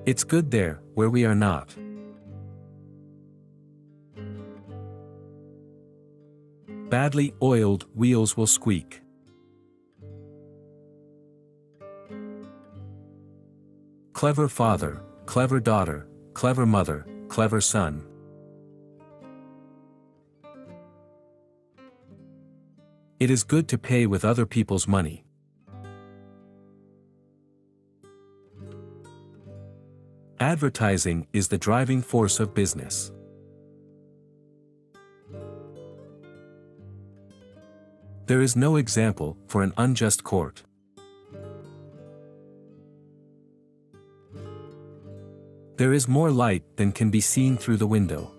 It's good there, where we are not. Badly oiled wheels will squeak. Clever father, clever daughter, clever mother, clever son. It is good to pay with other people's money. Advertising is the driving force of business. There is no example for an unjust court. There is more light than can be seen through the window.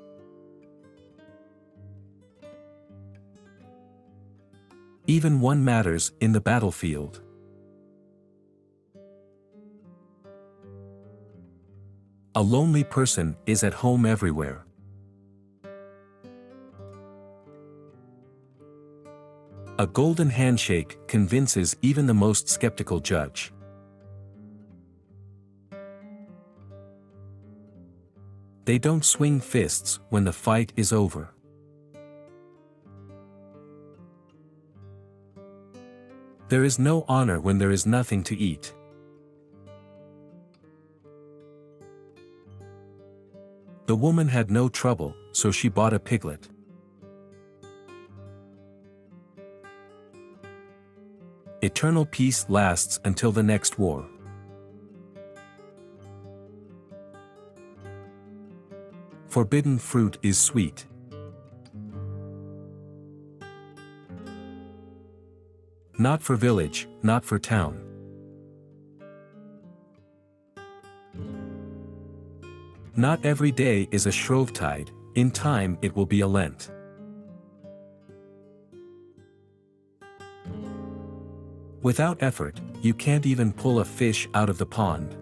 Even one matters in the battlefield. A lonely person is at home everywhere. A golden handshake convinces even the most skeptical judge. They don't swing fists when the fight is over. There is no honor when there is nothing to eat. The woman had no trouble, so she bought a piglet. Eternal peace lasts until the next war. Forbidden fruit is sweet. Not for village, not for town. Not every day is a Shrovetide, in time it will be a Lent. Without effort, you can't even pull a fish out of the pond.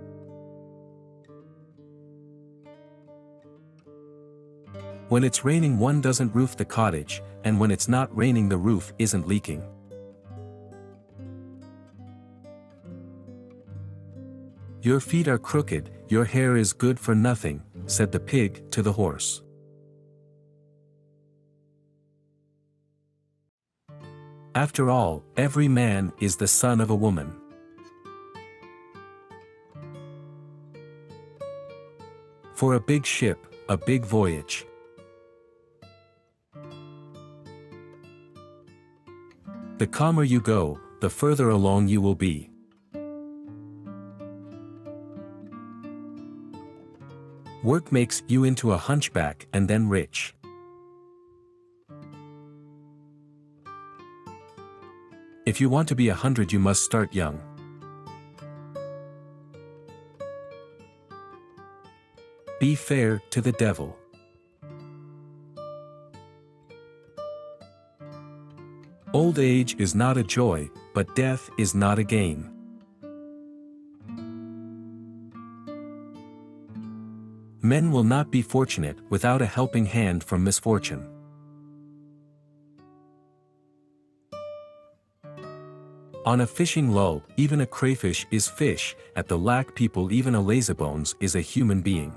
When it's raining, one doesn't roof the cottage, and when it's not raining, the roof isn't leaking. Your feet are crooked, your hair is good for nothing, said the pig to the horse. After all, every man is the son of a woman. For a big ship, a big voyage. The calmer you go, the further along you will be. Work makes you into a hunchback and then rich. If you want to be 100, you must start young. Be fair to the devil. Old age is not a joy, but death is not a gain. Men will not be fortunate without a helping hand from misfortune. On a fishing lull, even a crayfish is fish, at the lack people even a lazybones is a human being.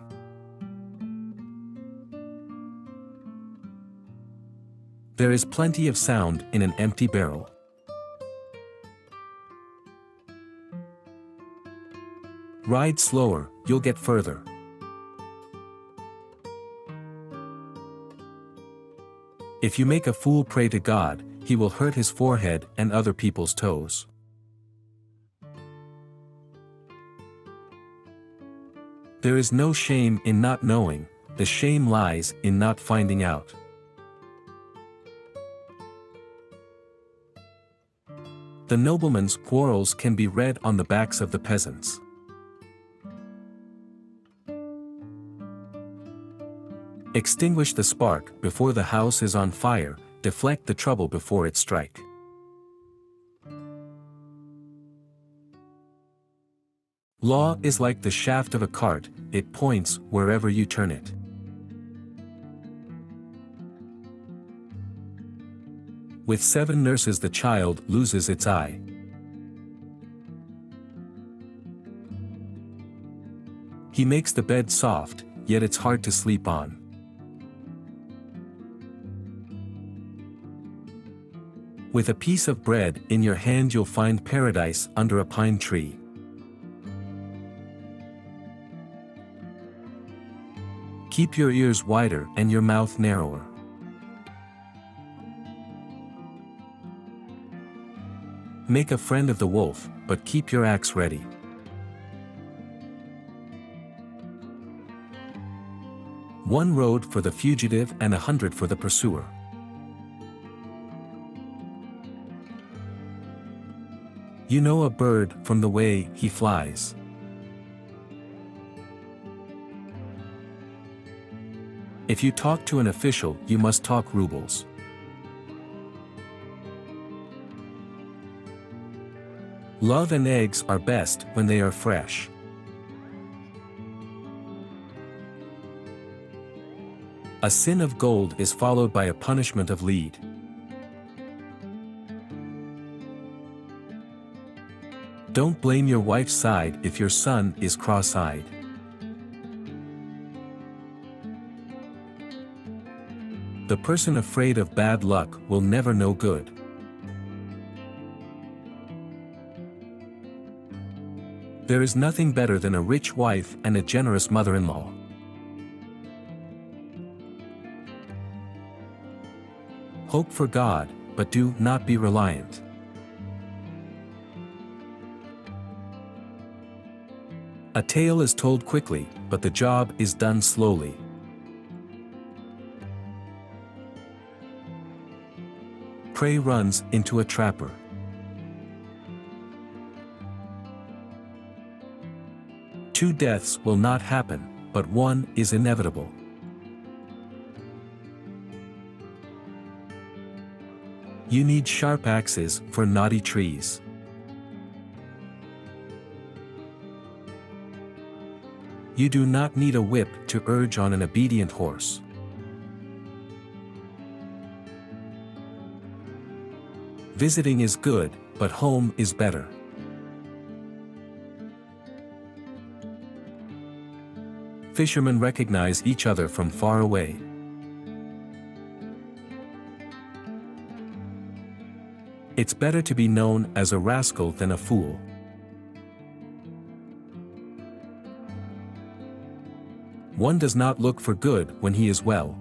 There is plenty of sound in an empty barrel. Ride slower, you'll get further. If you make a fool pray to God, he will hurt his forehead and other people's toes. There is no shame in not knowing, the shame lies in not finding out. The nobleman's quarrels can be read on the backs of the peasants. Extinguish the spark before the house is on fire, deflect the trouble before it strike. Law is like the shaft of a cart, it points wherever you turn it. With 7 nurses the child loses its eye. He makes the bed soft, yet it's hard to sleep on. With a piece of bread in your hand you'll find paradise under a pine tree. Keep your ears wider and your mouth narrower. Make a friend of the wolf, but keep your axe ready. One road for the fugitive and 100 for the pursuer. You know a bird from the way he flies. If you talk to an official, you must talk rubles. Love and eggs are best when they are fresh. A sin of gold is followed by a punishment of lead. Don't blame your wife's side if your son is cross-eyed. The person afraid of bad luck will never know good. There is nothing better than a rich wife and a generous mother-in-law. Hope for God, but do not be reliant. A tale is told quickly, but the job is done slowly. Prey runs into a trapper. Two deaths will not happen, but one is inevitable. You need sharp axes for knotty trees. You do not need a whip to urge on an obedient horse. Visiting is good, but home is better. Fishermen recognize each other from far away. It's better to be known as a rascal than a fool. One does not look for good when he is well.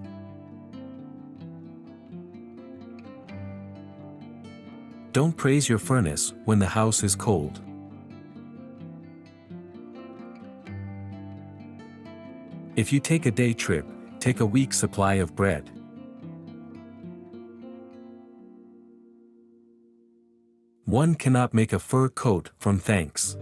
Don't praise your furnace when the house is cold. If you take a day trip, take a week's supply of bread. One cannot make a fur coat from thanks.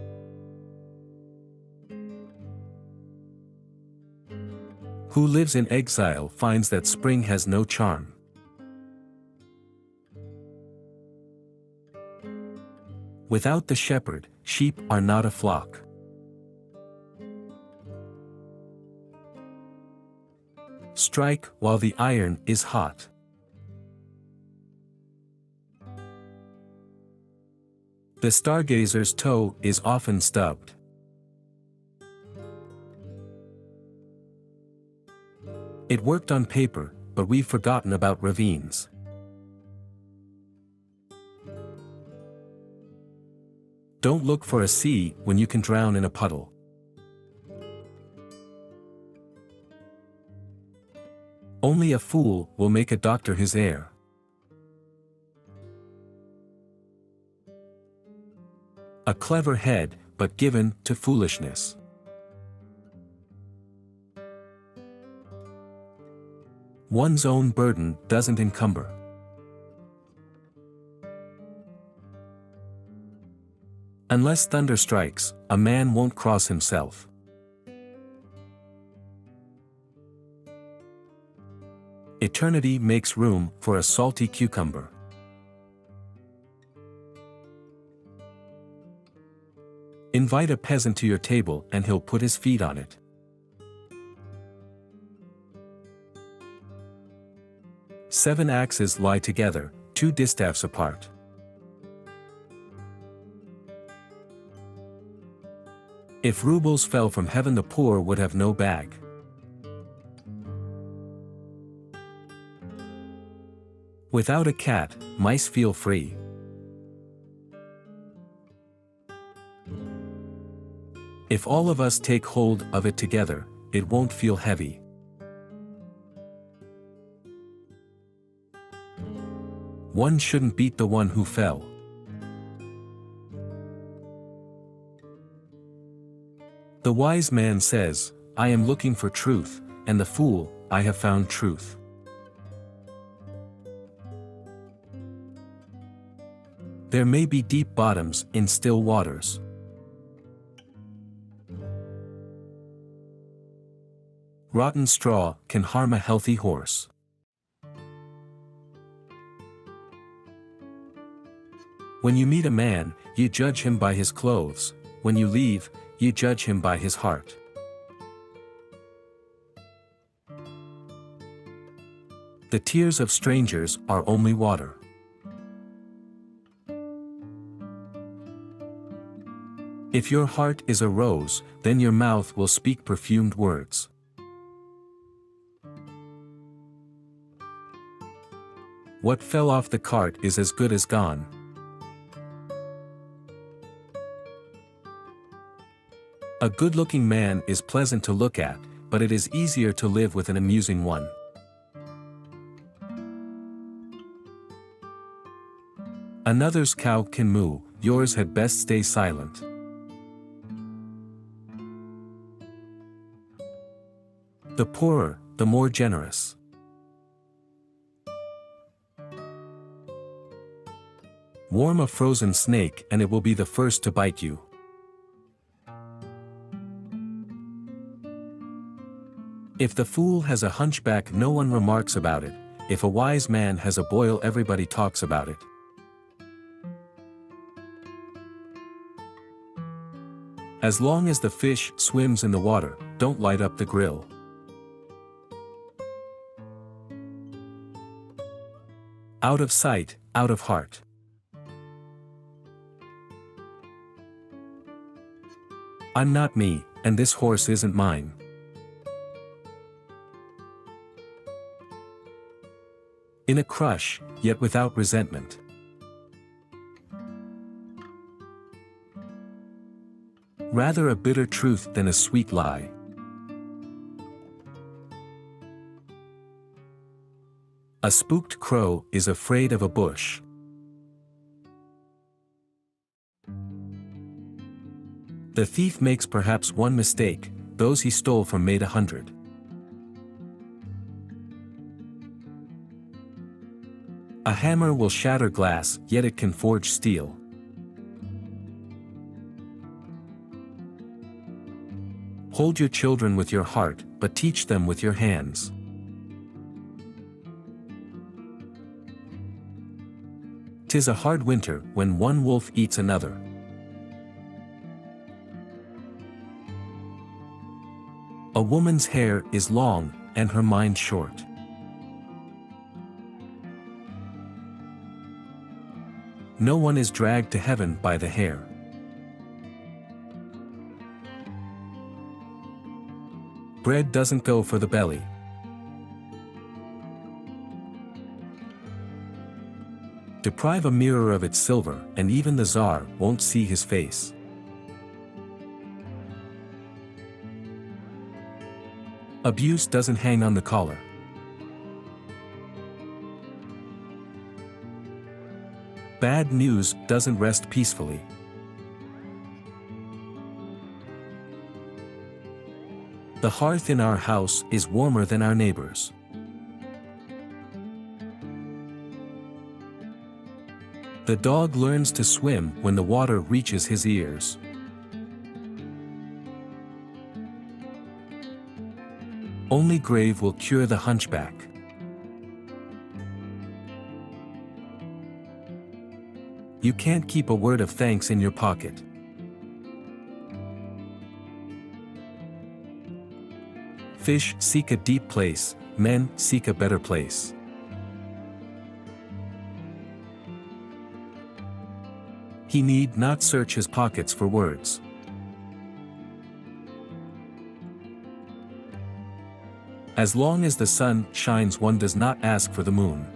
Who lives in exile finds that spring has no charm. Without the shepherd, sheep are not a flock. Strike while the iron is hot. The stargazer's toe is often stubbed. It worked on paper, but we've forgotten about ravines. Don't look for a sea when you can drown in a puddle. Only a fool will make a doctor his heir. A clever head, but given to foolishness. One's own burden doesn't encumber. Unless thunder strikes, a man won't cross himself. Eternity makes room for a salty cucumber. Invite a peasant to your table and he'll put his feet on it. Seven axes lie together, two distaffs apart. If rubles fell from heaven, the poor would have no bag. Without a cat, mice feel free. If all of us take hold of it together, it won't feel heavy. One shouldn't beat the one who fell. The wise man says, I am looking for truth, and the fool, I have found truth. There may be deep bottoms in still waters. Rotten straw can harm a healthy horse. When you meet a man, you judge him by his clothes. When you leave, you judge him by his heart. The tears of strangers are only water. If your heart is a rose, then your mouth will speak perfumed words. What fell off the cart is as good as gone. A good-looking man is pleasant to look at, but it is easier to live with an amusing one. Another's cow can moo, yours had best stay silent. The poorer, the more generous. Warm a frozen snake and it will be the first to bite you. If the fool has a hunchback, no one remarks about it. If a wise man has a boil, everybody talks about it. As long as the fish swims in the water, don't light up the grill. Out of sight, out of heart. I'm not me, and this horse isn't mine. In a crush, yet without resentment. Rather a bitter truth than a sweet lie. A spooked crow is afraid of a bush. The thief makes perhaps one mistake, those he stole from made 100. A hammer will shatter glass, yet it can forge steel. Hold your children with your heart, but teach them with your hands. "'Tis a hard winter when one wolf eats another." A woman's hair is long, and her mind short. No one is dragged to heaven by the hair. Bread doesn't go for the belly. Deprive a mirror of its silver, and even the Tsar won't see his face. Abuse doesn't hang on the collar. Bad news doesn't rest peacefully. The hearth in our house is warmer than our neighbor's. The dog learns to swim when the water reaches his ears. Only grave will cure the hunchback. You can't keep a word of thanks in your pocket. Fish seek a deep place, men seek a better place. He need not search his pockets for words. As long as the sun shines, one does not ask for the moon.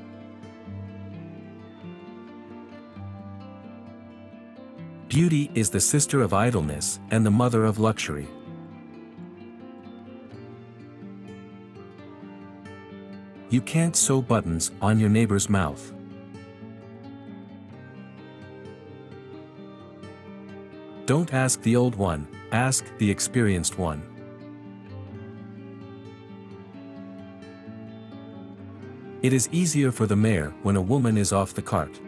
Beauty is the sister of idleness and the mother of luxury. You can't sew buttons on your neighbor's mouth. Don't ask the old one, ask the experienced one. It is easier for the mare when a woman is off the cart.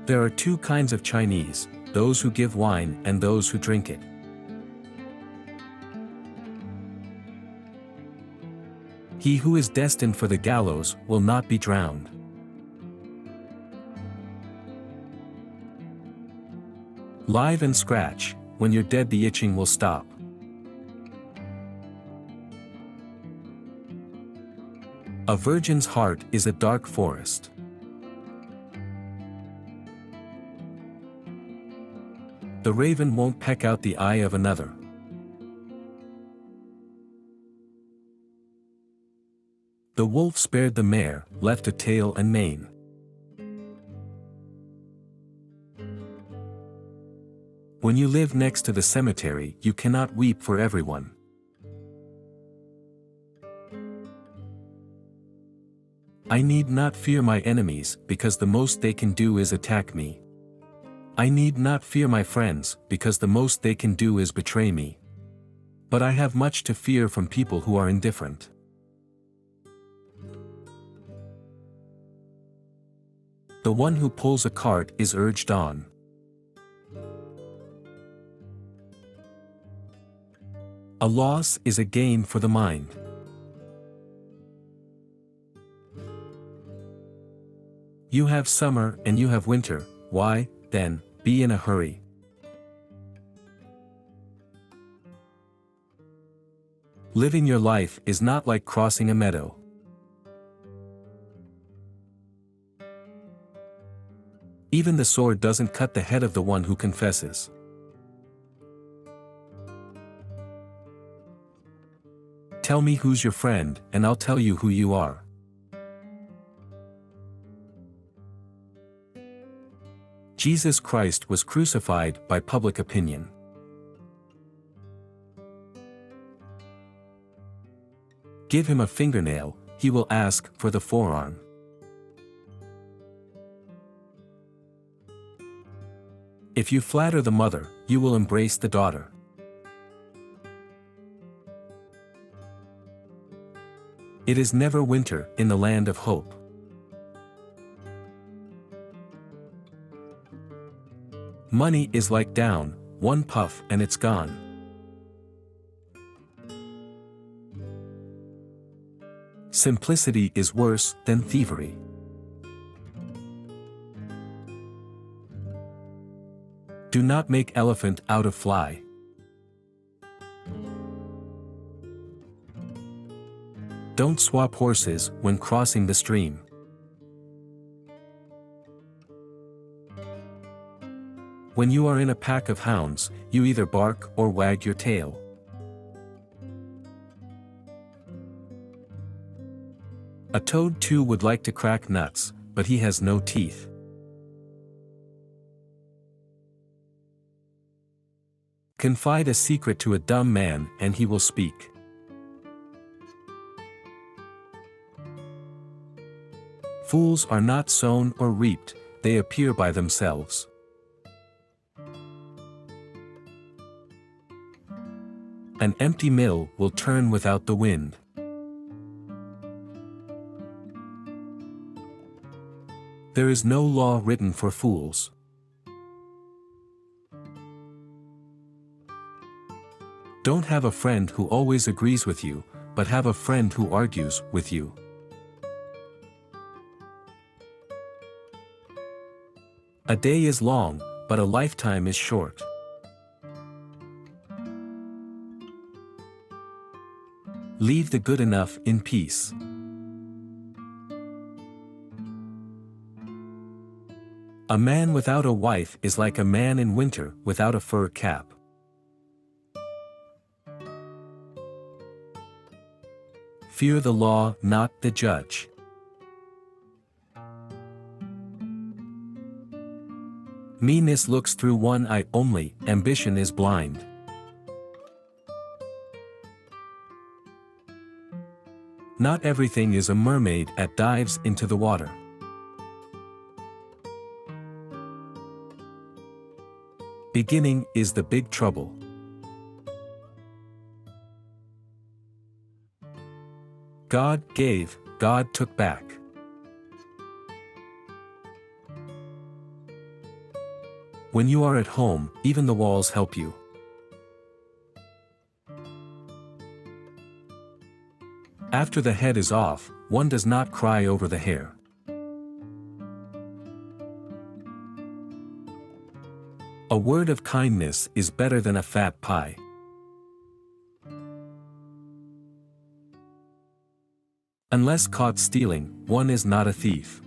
There are two kinds of Chinese, those who give wine and those who drink it. He who is destined for the gallows will not be drowned. Live and scratch, when you're dead the itching will stop. A virgin's heart is a dark forest. The raven won't peck out the eye of another. The wolf spared the mare, left a tail and mane. When you live next to the cemetery, you cannot weep for everyone. I need not fear my enemies, because the most they can do is attack me. I need not fear my friends, because the most they can do is betray me. But I have much to fear from people who are indifferent. The one who pulls a cart is urged on. A loss is a gain for the mind. You have summer and you have winter, why, then, be in a hurry? Living your life is not like crossing a meadow. Even the sword doesn't cut the head of the one who confesses. Tell me who's your friend, and I'll tell you who you are. Jesus Christ was crucified by public opinion. Give him a fingernail, he will ask for the forearm. If you flatter the mother, you will embrace the daughter. It is never winter in the land of hope. Money is like down, one puff and it's gone. Simplicity is worse than thievery. Do not make elephant out of fly. Don't swap horses when crossing the stream. When you are in a pack of hounds, you either bark or wag your tail. A toad too would like to crack nuts, but he has no teeth. Confide a secret to a dumb man and he will speak. Fools are not sown or reaped, they appear by themselves. An empty mill will turn without the wind. There is no law written for fools. Don't have a friend who always agrees with you, but have a friend who argues with you. A day is long, but a lifetime is short. Leave the good enough in peace. A man without a wife is like a man in winter without a fur cap. Fear the law, not the judge. Meanness looks through one eye only, ambition is blind. Not everything is a mermaid that dives into the water. Beginning is the big trouble. God gave, God took back. When you are at home, even the walls help you. After the head is off, one does not cry over the hair. A word of kindness is better than a fat pie. Unless caught stealing, one is not a thief.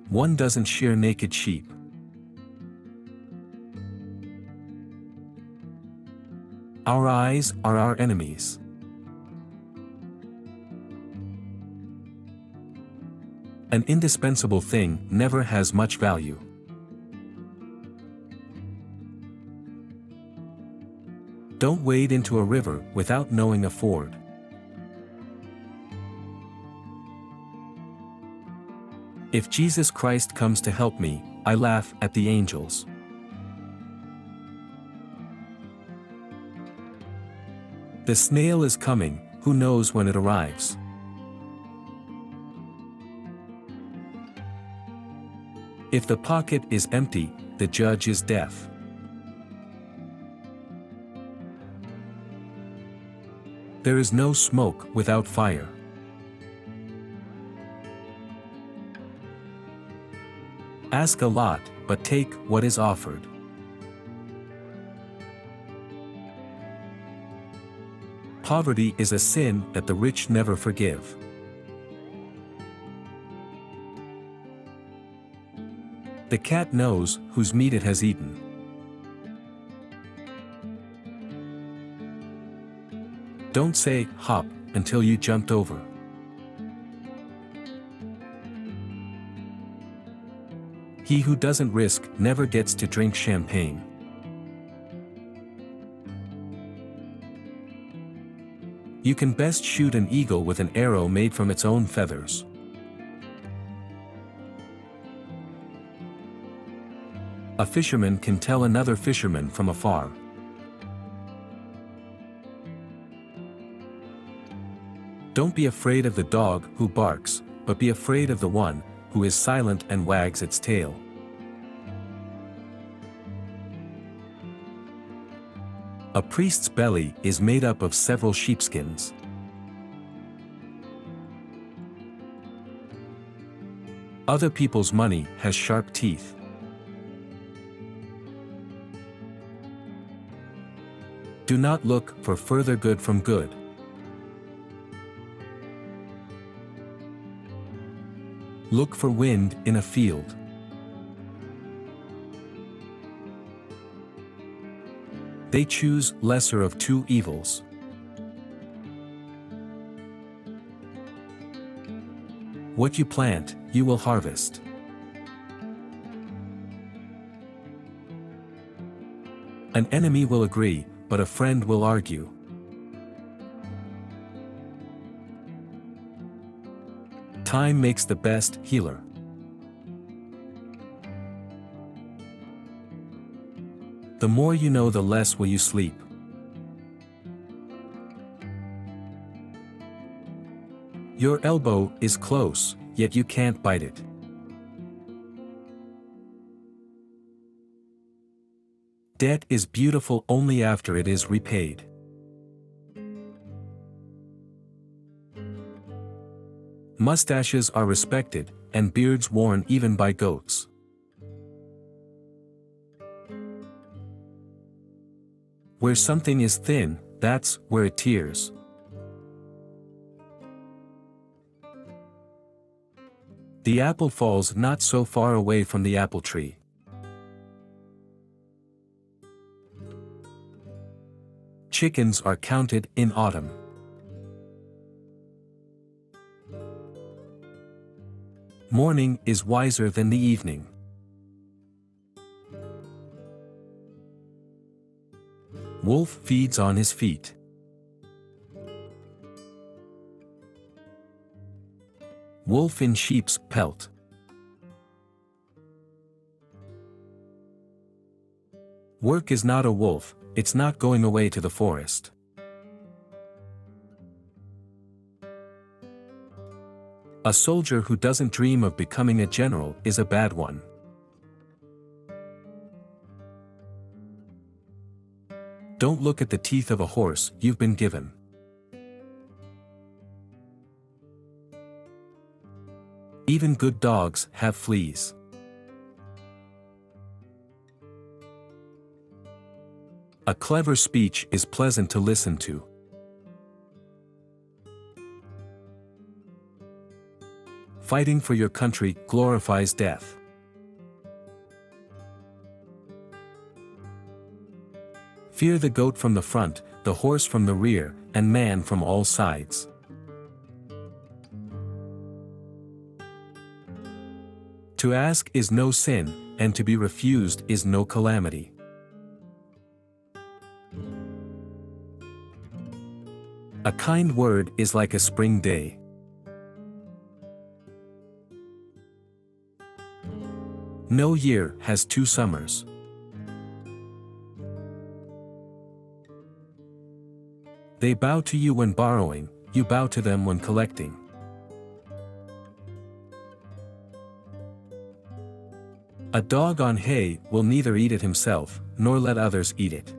One doesn't shear naked sheep. Our eyes are our enemies. An indispensable thing never has much value. Don't wade into a river without knowing a ford. If Jesus Christ comes to help me, I laugh at the angels. The snail is coming, who knows when it arrives? If the pocket is empty, the judge is deaf. There is no smoke without fire. Ask a lot, but take what is offered. Poverty is a sin that the rich never forgive. The cat knows whose meat it has eaten. Don't say, hop, until you jumped over. He who doesn't risk never gets to drink champagne. You can best shoot an eagle with an arrow made from its own feathers. A fisherman can tell another fisherman from afar. Don't be afraid of the dog who barks, but be afraid of the one who is silent and wags its tail. A priest's belly is made up of several sheepskins. Other people's money has sharp teeth. Do not look for further good from good. Look for wind in a field. They choose lesser of two evils. What you plant, you will harvest. An enemy will agree, but a friend will argue. Time makes the best healer. The more you know, the less will you sleep. Your elbow is close, yet you can't bite it. Debt is beautiful only after it is repaid. Mustaches are respected, and beards worn even by goats. Where something is thin, that's where it tears. The apple falls not so far away from the apple tree. chickens are counted in autumn. Morning is wiser than the evening. Wolf feeds on his feet. Wolf in sheep's pelt. Work is not a wolf, it's not going away to the forest. A soldier who doesn't dream of becoming a general is a bad one. Don't look at the teeth of a horse you've been given. Even good dogs have fleas. A clever speech is pleasant to listen to. Fighting for your country glorifies death. Fear the goat from the front, the horse from the rear, and man from all sides. To ask is no sin, and to be refused is no calamity. A kind word is like a spring day. No year has two summers. They bow to you when borrowing, you bow to them when collecting. A dog on hay will neither eat it himself, nor let others eat it.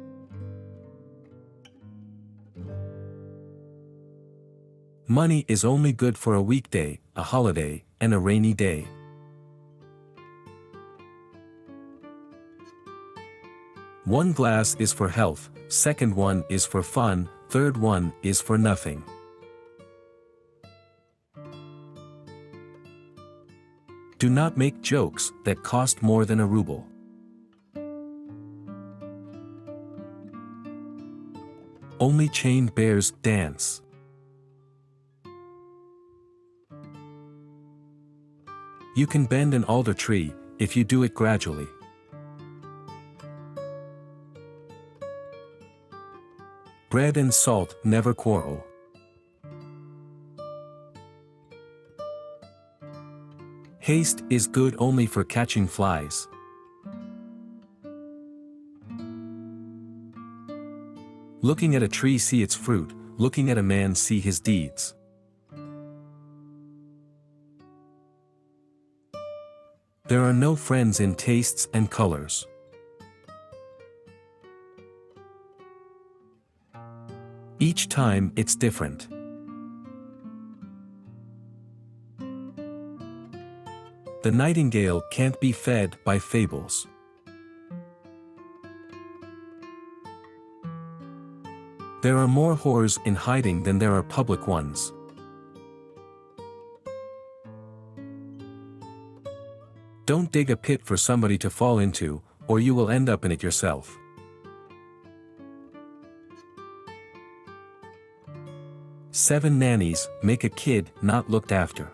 Money is only good for a weekday, a holiday, and a rainy day. One glass is for health, second one is for fun, third one is for nothing. Do not make jokes that cost more than a ruble. Only chained bears dance. You can bend an alder tree, if you do it gradually. Bread and salt never quarrel. Haste is good only for catching flies. Looking at a tree see its fruit, looking at a man see his deeds. There are no friends in tastes and colors. Each time it's different. The nightingale can't be fed by fables. There are more whores in hiding than there are public ones. Don't dig a pit for somebody to fall into, or you will end up in it yourself. Seven nannies make a kid not looked after.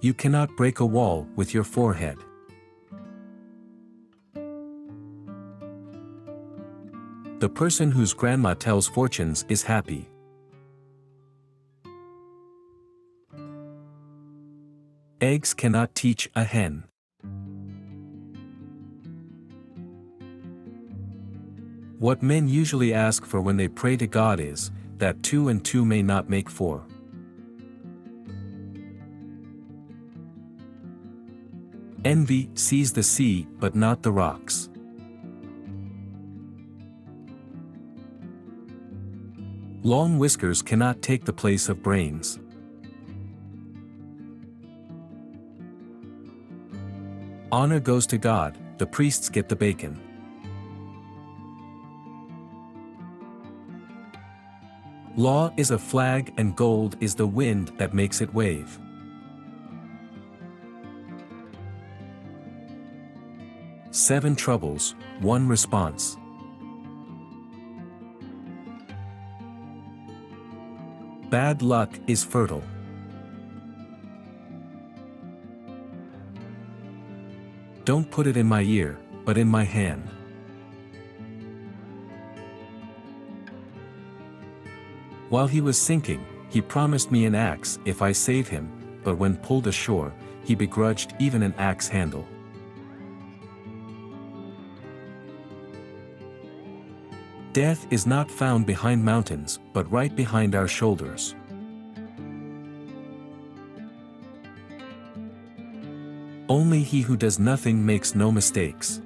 You cannot break a wall with your forehead. The person whose grandma tells fortunes is happy. Eggs cannot teach a hen. What men usually ask for when they pray to God is, that 2 and 2 may not make 4. Envy sees the sea but not the rocks. Long whiskers cannot take the place of brains. Honor goes to God, the priests get the bacon. Law is a flag and gold is the wind that makes it wave. 7 troubles, 1 response. Bad luck is fertile. Don't put it in my ear, but in my hand. While he was sinking, he promised me an axe if I save him, but when pulled ashore, he begrudged even an axe handle. Death is not found behind mountains, but right behind our shoulders. Only he who does nothing makes no mistakes.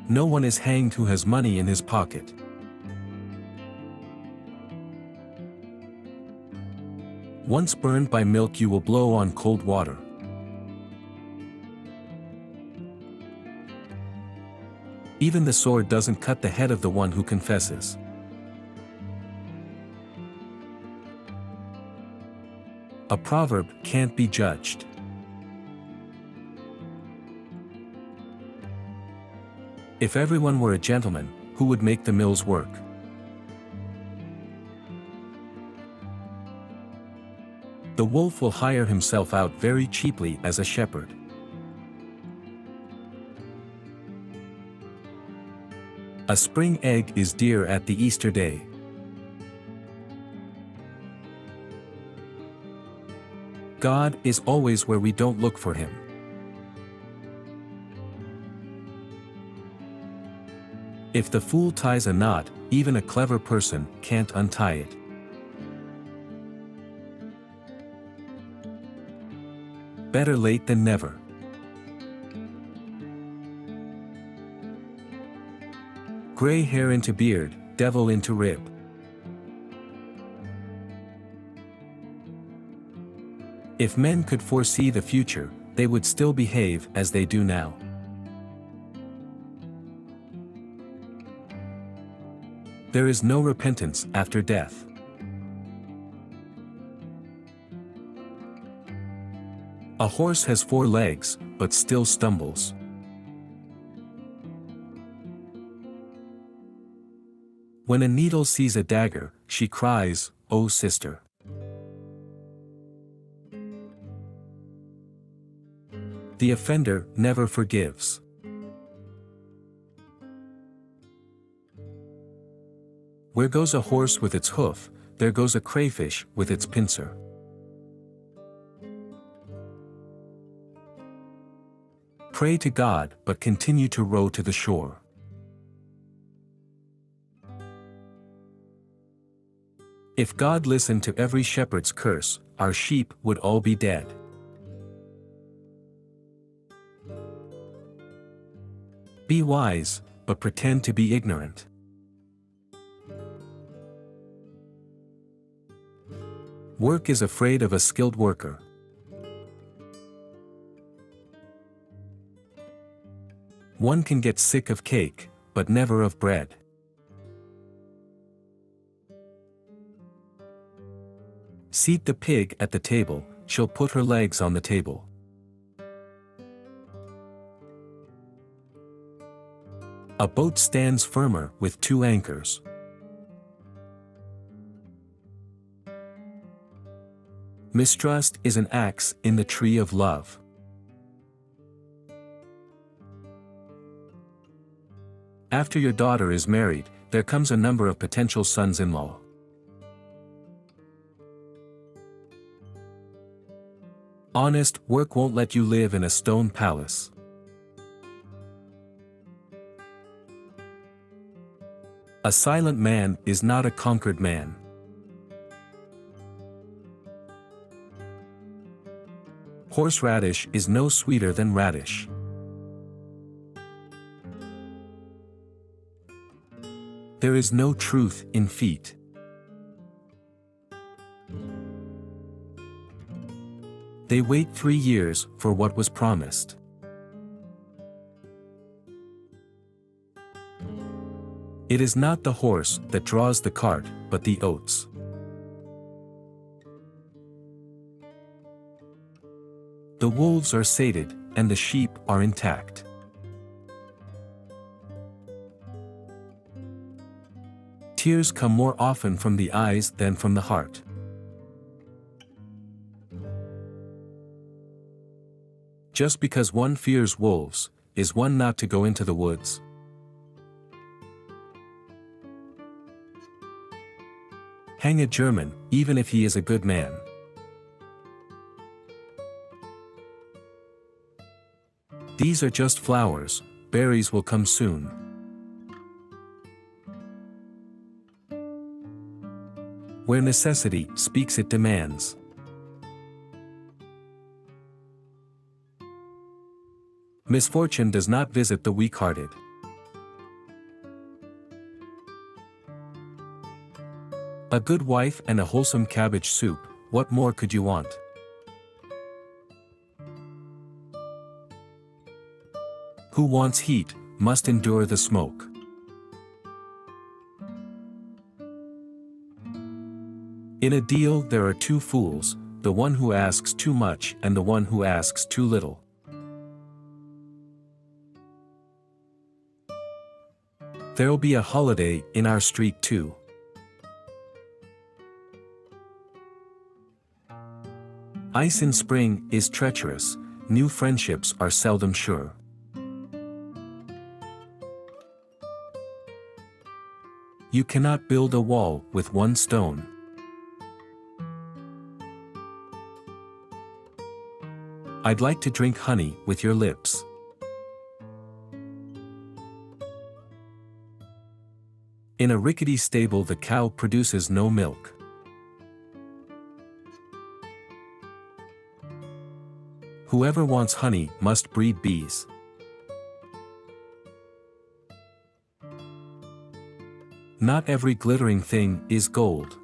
No one is hanged who has money in his pocket. Once burned by milk, you will blow on cold water. Even the sword doesn't cut the head of the one who confesses. A proverb can't be judged. If everyone were a gentleman, who would make the mills work? The wolf will hire himself out very cheaply as a shepherd. A spring egg is dear at the Easter day. God is always where we don't look for him. If the fool ties a knot, even a clever person can't untie it. Better late than never. Gray hair into beard, devil into rib. If men could foresee the future, they would still behave as they do now. There is no repentance after death. A horse has 4 legs, but still stumbles. When a needle sees a dagger, she cries, "Oh sister." The offender never forgives. Where goes a horse with its hoof, there goes a crayfish with its pincer. Pray to God, but continue to row to the shore. If God listened to every shepherd's curse, our sheep would all be dead. Be wise, but pretend to be ignorant. Work is afraid of a skilled worker. One can get sick of cake, but never of bread. Seat the pig at the table, she'll put her legs on the table. A boat stands firmer with 2 anchors. Mistrust is an axe in the tree of love. After your daughter is married, there comes a number of potential sons-in-law. Honest work won't let you live in a stone palace. A silent man is not a conquered man. Horseradish is no sweeter than radish. There is no truth in feet. They wait 3 years for what was promised. It is not the horse that draws the cart, but the oats. The wolves are sated, and the sheep are intact. Tears come more often from the eyes than from the heart. Just because one fears wolves, is one not to go into the woods? Hang a German, even if he is a good man. These are just flowers, berries will come soon. Where necessity speaks it demands. Misfortune does not visit the weak-hearted. A good wife and a wholesome cabbage soup, what more could you want? Who wants heat, must endure the smoke. In a deal there are two fools, the one who asks too much and the one who asks too little. There'll be a holiday in our street too. Ice in spring is treacherous, new friendships are seldom sure. You cannot build a wall with one stone. I'd like to drink honey with your lips. In a rickety stable the cow produces no milk. Whoever wants honey must breed bees. Not every glittering thing is gold.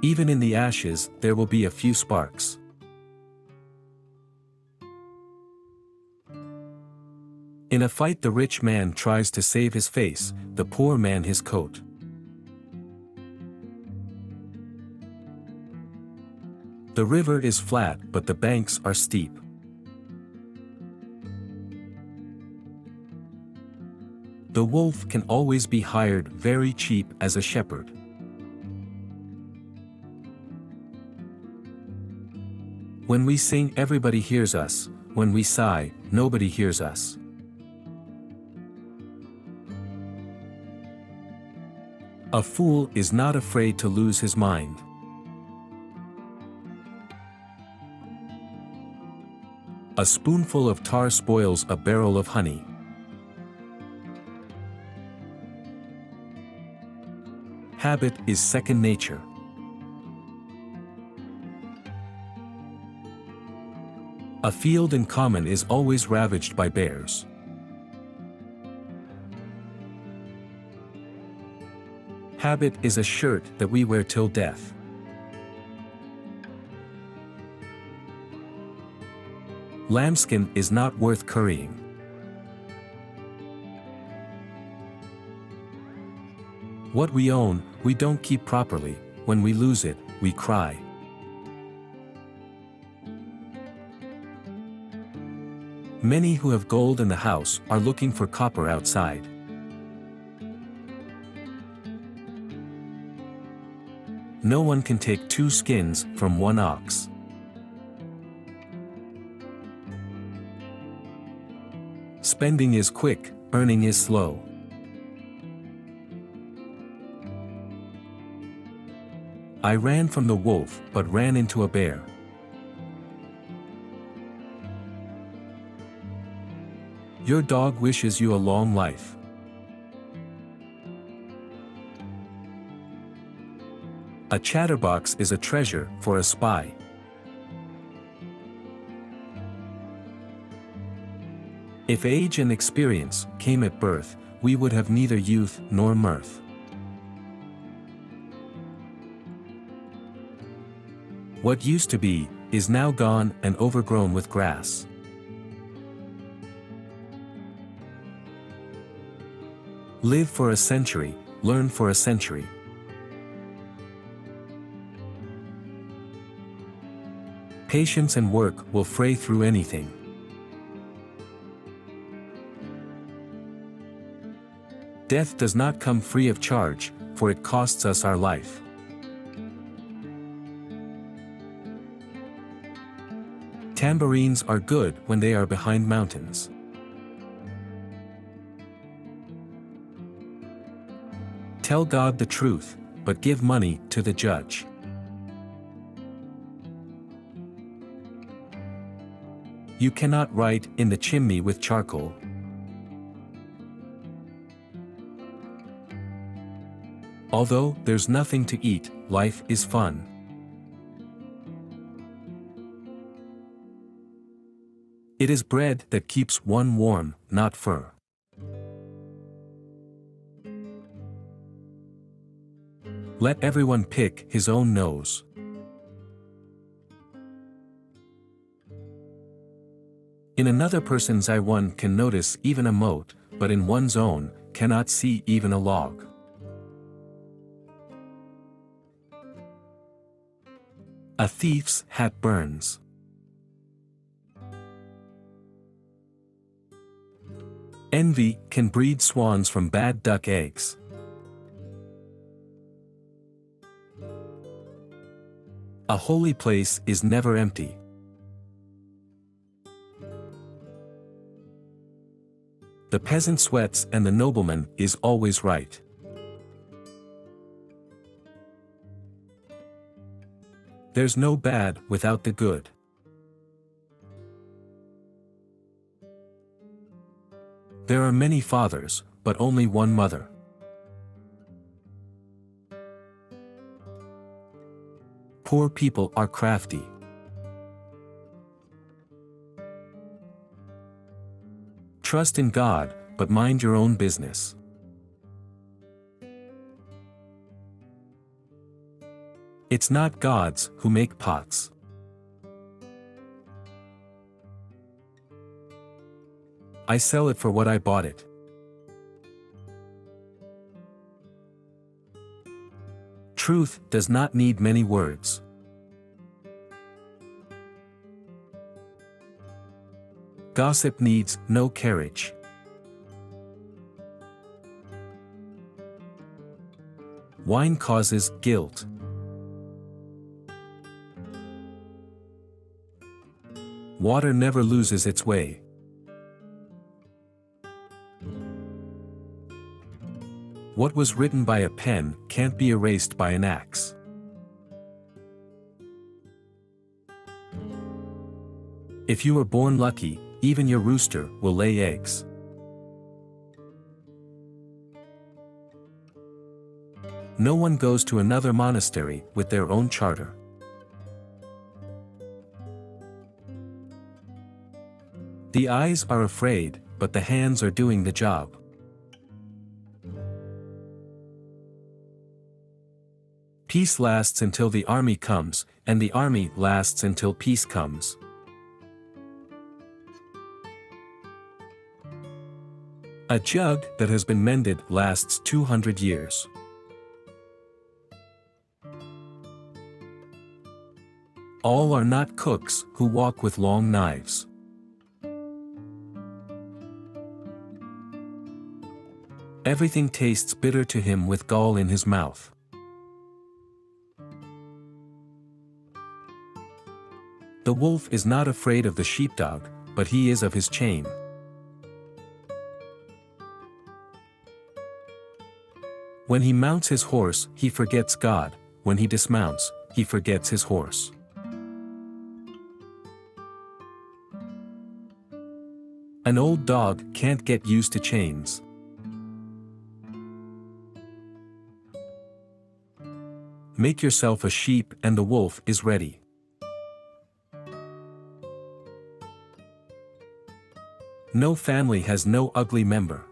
Even in the ashes there will be a few sparks. In a fight the rich man tries to save his face, the poor man his coat. The river is flat but the banks are steep. The wolf can always be hired very cheap as a shepherd. When we sing everybody hears us, when we sigh, nobody hears us. A fool is not afraid to lose his mind. A spoonful of tar spoils a barrel of honey. Habit is second nature. A field in common is always ravaged by bears. Habit is a shirt that we wear till death. Lambskin is not worth currying. What we own, we don't keep properly, when we lose it, we cry. Many who have gold in the house are looking for copper outside. No one can take two skins from one ox. Spending is quick, earning is slow. I ran from the wolf but ran into a bear. Your dog wishes you a long life. A chatterbox is a treasure for a spy. If age and experience came at birth, we would have neither youth nor mirth. What used to be, is now gone and overgrown with grass. Live for a century, learn for a century. Patience and work will fray through anything. Death does not come free of charge, for it costs us our life. Tambourines are good when they are behind mountains. Tell God the truth, but give money to the judge. You cannot write in the chimney with charcoal. Although there's nothing to eat, life is fun. It is bread that keeps one warm, not fur. Let everyone pick his own nose. In another person's eye one can notice even a mote, but in one's own, cannot see even a log. A thief's hat burns. Envy can breed swans from bad duck eggs. A holy place is never empty. The peasant sweats and the nobleman is always right. There's no bad without the good. There are many fathers, but only one mother. Poor people are crafty. Trust in God, but mind your own business. It's not gods who make pots. I sell it for what I bought it. Truth does not need many words. Gossip needs no carriage. Wine causes guilt. Water never loses its way. What was written by a pen can't be erased by an axe. If you were born lucky, even your rooster will lay eggs. No one goes to another monastery with their own charter. The eyes are afraid, but the hands are doing the job. Peace lasts until the army comes, and the army lasts until peace comes. A jug that has been mended lasts 200 years. All are not cooks who walk with long knives. Everything tastes bitter to him with gall in his mouth. The wolf is not afraid of the sheepdog, but he is of his chain. When he mounts his horse, he forgets God. When he dismounts, he forgets his horse. An old dog can't get used to chains. Make yourself a sheep and the wolf is ready. No family has no ugly member.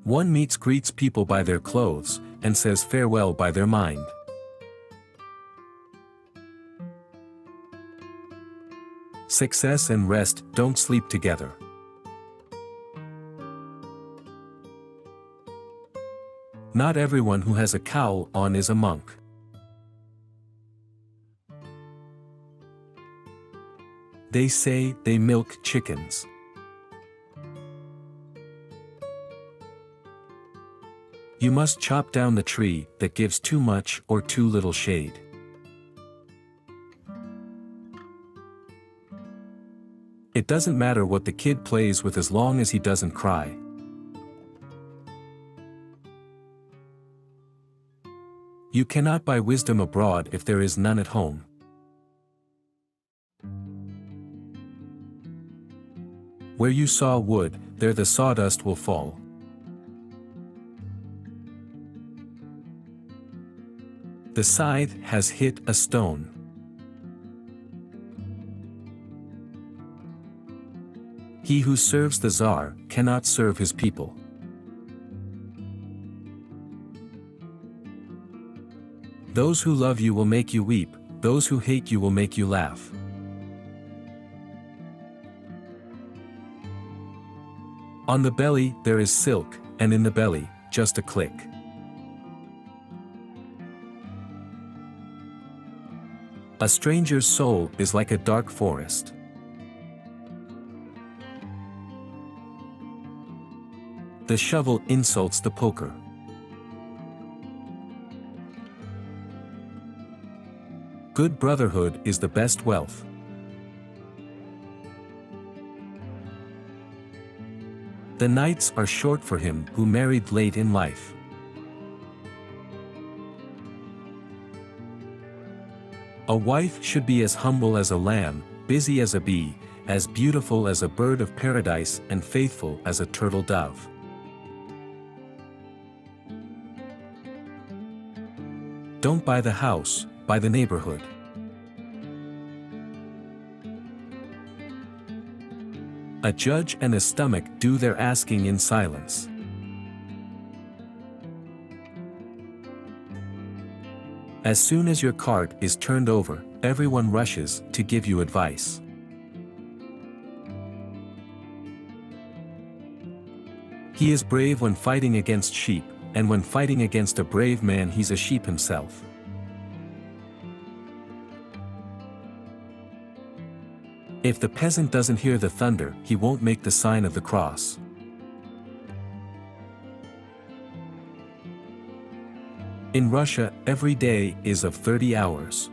One greets people by their clothes, and says farewell by their mind. Success and rest don't sleep together. Not everyone who has a cowl on is a monk. They say they milk chickens. You must chop down the tree that gives too much or too little shade. It doesn't matter what the kid plays with as long as he doesn't cry. You cannot buy wisdom abroad if there is none at home. Where you saw wood, there the sawdust will fall. The scythe has hit a stone. He who serves the Tsar cannot serve his people. Those who love you will make you weep, those who hate you will make you laugh. On the belly there is silk, and in the belly, just a click. A stranger's soul is like a dark forest. The shovel insults the poker. Good brotherhood is the best wealth. The nights are short for him who married late in life. A wife should be as humble as a lamb, busy as a bee, as beautiful as a bird of paradise and faithful as a turtle dove. Don't buy the house, buy the neighborhood. A judge and a stomach do their asking in silence. As soon as your cart is turned over, everyone rushes to give you advice. He is brave when fighting against sheep, and when fighting against a brave man he's a sheep himself. If the peasant doesn't hear the thunder, he won't make the sign of the cross. In Russia, every day is of 30 hours.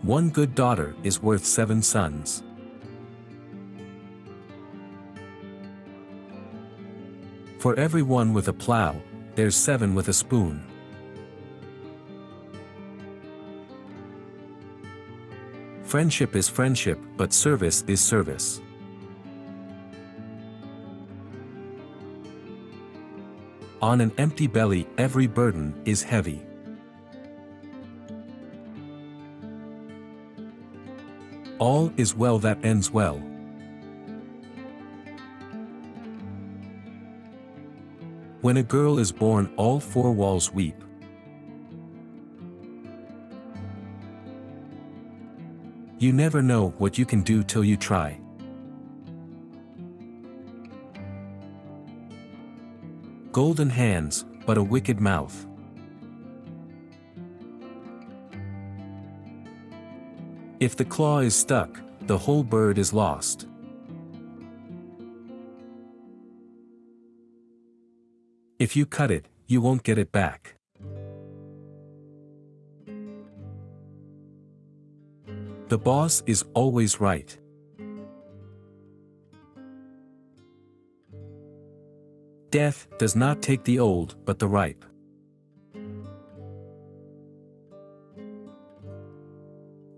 One good daughter is worth 7 sons. For every one with a plow, there's 7 with a spoon. Friendship is friendship, but service is service. On an empty belly, every burden is heavy. All is well that ends well. When a girl is born, all 4 walls weep. You never know what you can do till you try. Golden hands, but a wicked mouth. If the claw is stuck, the whole bird is lost. If you cut it, you won't get it back. The boss is always right. Death does not take the old but the ripe.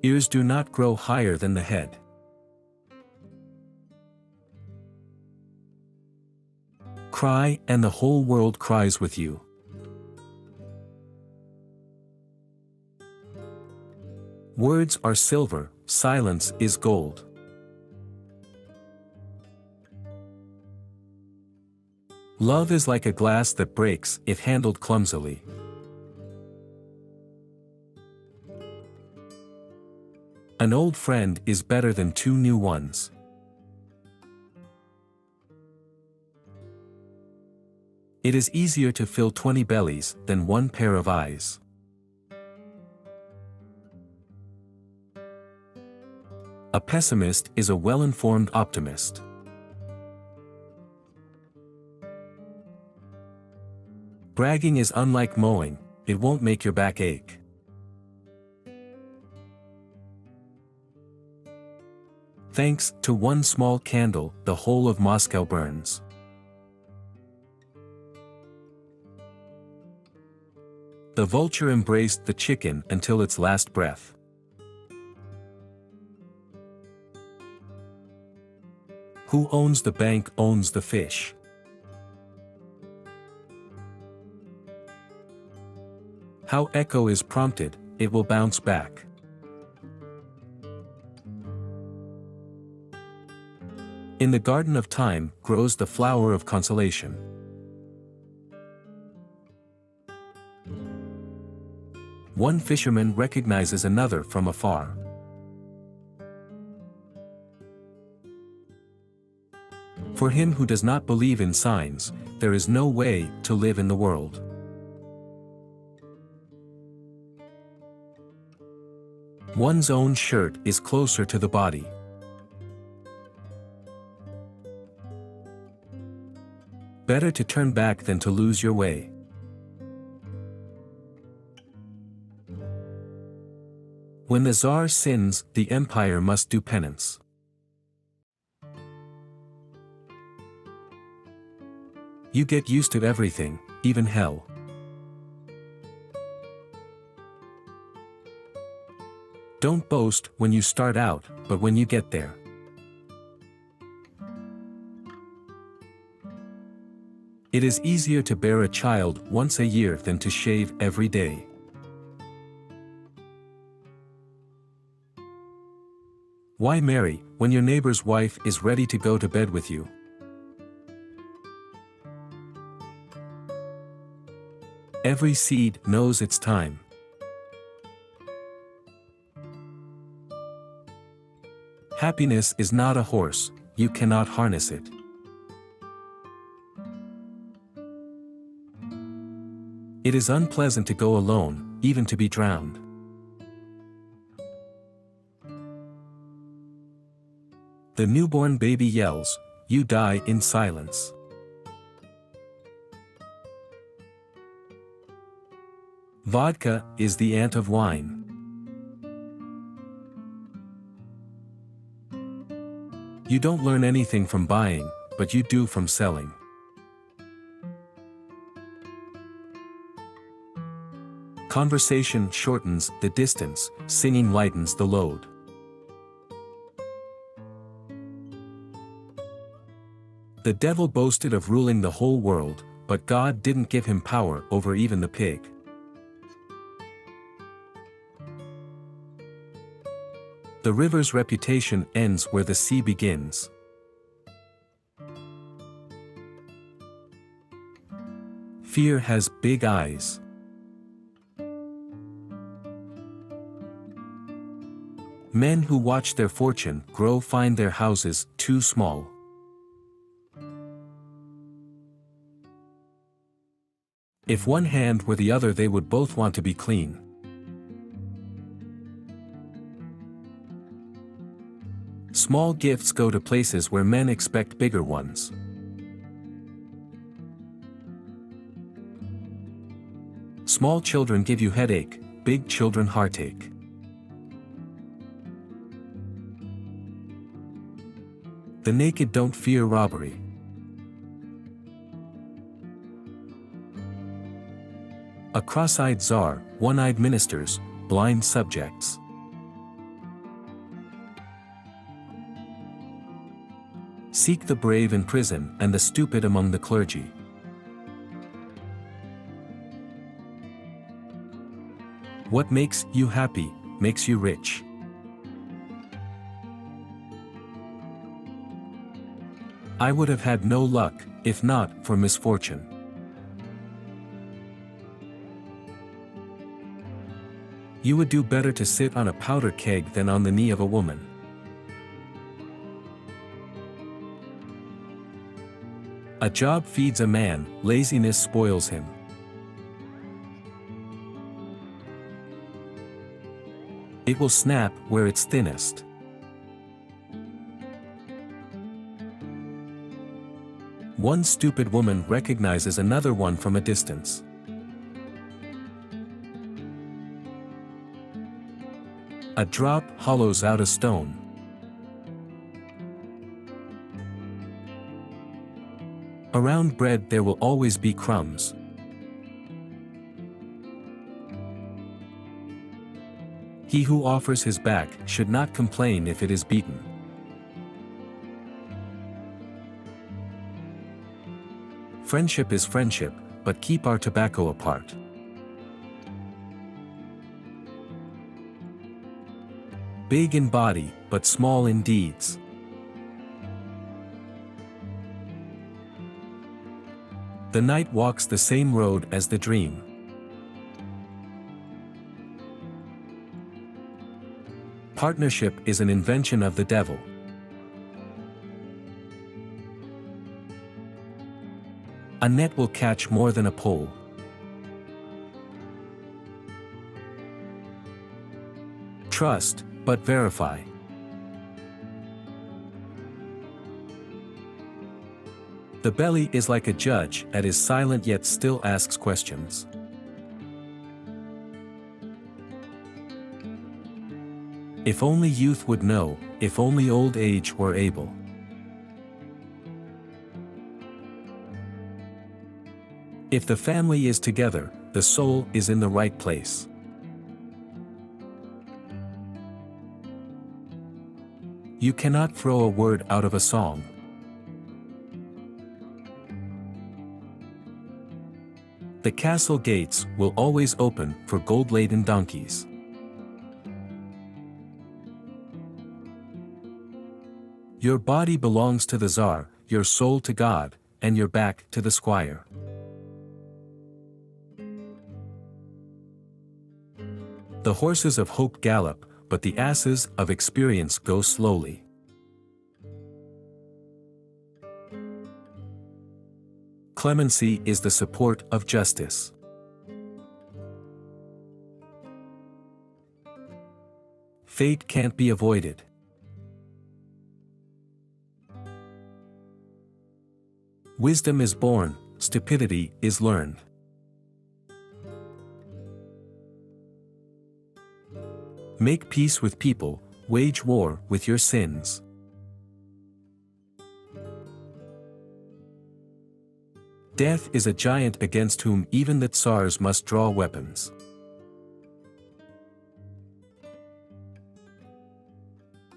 Ears do not grow higher than the head. Cry and the whole world cries with you. Words are silver, silence is gold. Love is like a glass that breaks if handled clumsily. An old friend is better than 2 new ones. It is easier to fill 20 bellies than 1 pair of eyes. A pessimist is a well-informed optimist. Bragging is unlike mowing, it won't make your back ache. Thanks to one small candle, the whole of Moscow burns. The vulture embraced the chicken until its last breath. Who owns the bank owns the fish. How echo is prompted, it will bounce back. In the garden of time grows the flower of consolation. One fisherman recognizes another from afar. For him who does not believe in signs, there is no way to live in the world. One's own shirt is closer to the body. Better to turn back than to lose your way. When the Tsar sins, the empire must do penance. You get used to everything, even hell. Don't boast when you start out, but when you get there. It is easier to bear a child once a year than to shave every day. Why marry when your neighbor's wife is ready to go to bed with you? Every seed knows its time. Happiness is not a horse, you cannot harness it. It is unpleasant to go alone, even to be drowned. The newborn baby yells, you die in silence. Vodka is the aunt of wine. You don't learn anything from buying, but you do from selling. Conversation shortens the distance, singing lightens the load. The devil boasted of ruling the whole world, but God didn't give him power over even the pig. The river's reputation ends where the sea begins. Fear has big eyes. Men who watch their fortune grow find their houses too small. If one hand were the other, they would both want to be clean. Small gifts go to places where men expect bigger ones. Small children give you headache, big children heartache. The naked don't fear robbery. A cross-eyed czar, one-eyed ministers, blind subjects. Seek the brave in prison and the stupid among the clergy. What makes you happy, makes you rich. I would have had no luck, if not for misfortune. You would do better to sit on a powder keg than on the knee of a woman. A job feeds a man, laziness spoils him. It will snap where it's thinnest. One stupid woman recognizes another one from a distance. A drop hollows out a stone. Around bread there will always be crumbs. He who offers his back should not complain if it is beaten. Friendship is friendship, but keep our tobacco apart. Big in body, but small in deeds. The night walks the same road as the dream. Partnership is an invention of the devil. A net will catch more than a pole. Trust, but verify. The belly is like a judge that is silent yet still asks questions. If only youth would know, if only old age were able. If the family is together, the soul is in the right place. You cannot throw a word out of a song. The castle gates will always open for gold-laden donkeys. Your body belongs to the Tsar, your soul to God, and your back to the squire. The horses of hope gallop, but the asses of experience go slowly. Clemency is the support of justice. Fate can't be avoided. Wisdom is born, stupidity is learned. Make peace with people, wage war with your sins. Death is a giant against whom even the Tsars must draw weapons.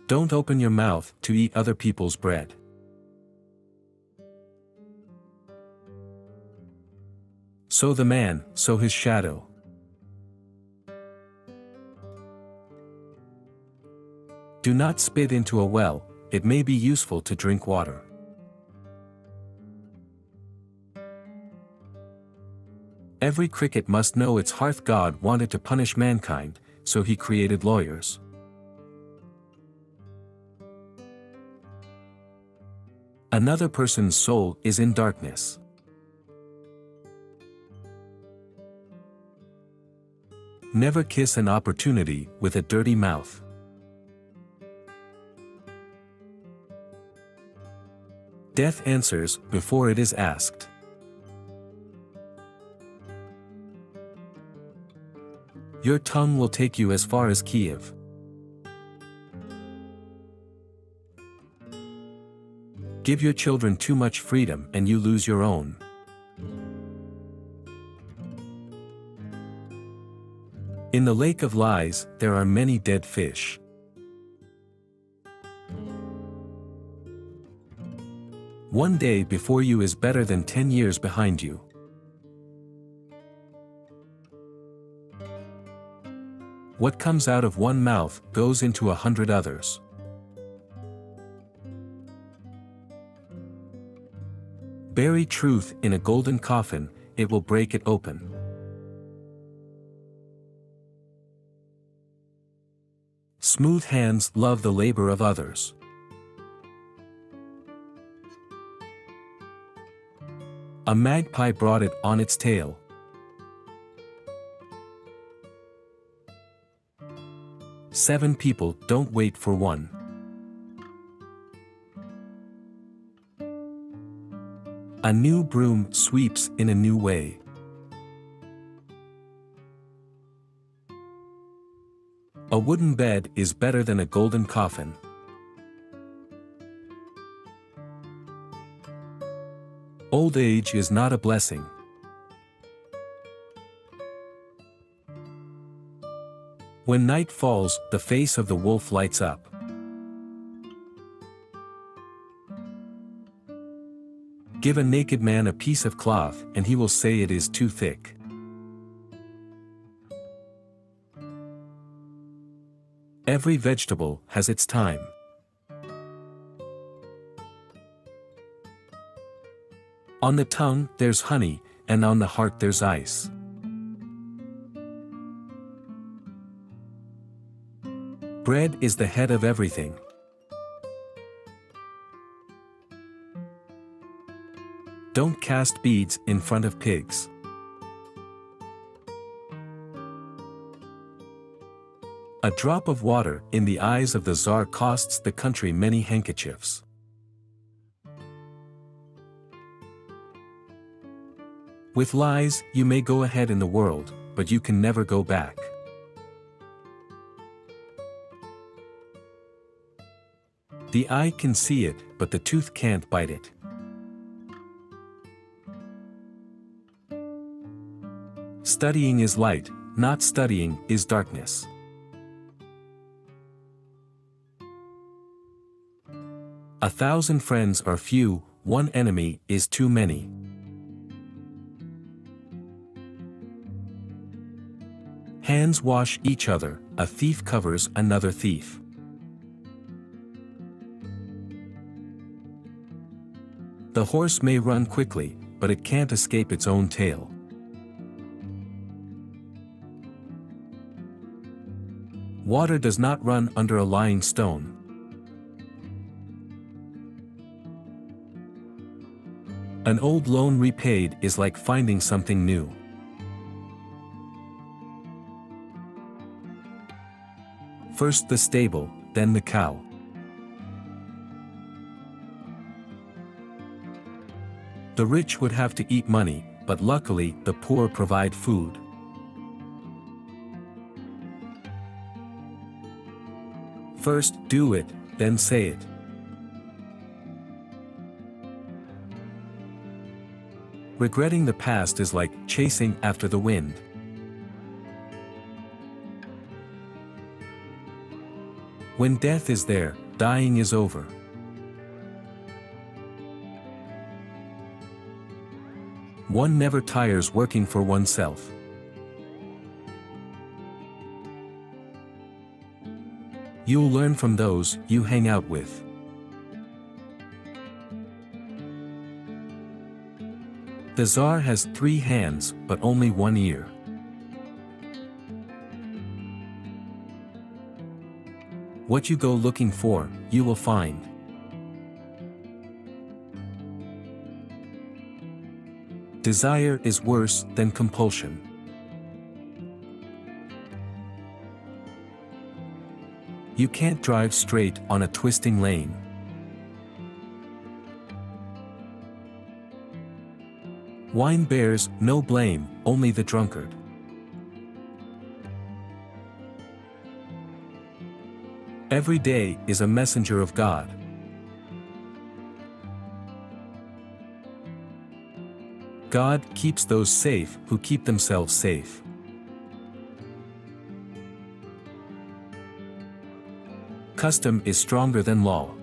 Don't open your mouth to eat other people's bread. Sow the man, sow his shadow. Do not spit into a well, it may be useful to drink water. Every cricket must know its hearth God wanted to punish mankind, so he created lawyers. Another person's soul is in darkness. Never kiss an opportunity with a dirty mouth. Death answers before it is asked. Your tongue will take you as far as Kiev. Give your children too much freedom and you lose your own. In the lake of lies, there are many dead fish. One day before you is better than 10 years behind you. What comes out of one mouth goes into 100 others. Bury truth in a golden coffin, it will break it open. Smooth hands love the labor of others. A magpie brought it on its tail. Seven people don't wait for one. A new broom sweeps in a new way. A wooden bed is better than a golden coffin. Old age is not a blessing. When night falls, the face of the wolf lights up. Give a naked man a piece of cloth, and he will say it is too thick. Every vegetable has its time. On the tongue there's honey, and on the heart there's ice. Bread is the head of everything. Don't cast beads in front of pigs. A drop of water in the eyes of the Tsar costs the country many handkerchiefs. With lies, you may go ahead in the world, but you can never go back. The eye can see it, but the tooth can't bite it. Studying is light, not studying is darkness. A thousand friends are few, one enemy is too many. Hands wash each other, a thief covers another thief. The horse may run quickly, but it can't escape its own tail. Water does not run under a lying stone. An old loan repaid is like finding something new. First the stable, then the cow. The rich would have to eat money, but luckily the poor provide food. First do it, then say it. Regretting the past is like chasing after the wind. When death is there, dying is over. One never tires working for oneself. You'll learn from those you hang out with. The Tsar has 3 hands, but only 1 ear. What you go looking for, you will find. Desire is worse than compulsion. You can't drive straight on a twisting lane. Wine bears no blame, only the drunkard. Every day is a messenger of God. God keeps those safe who keep themselves safe. Custom is stronger than law.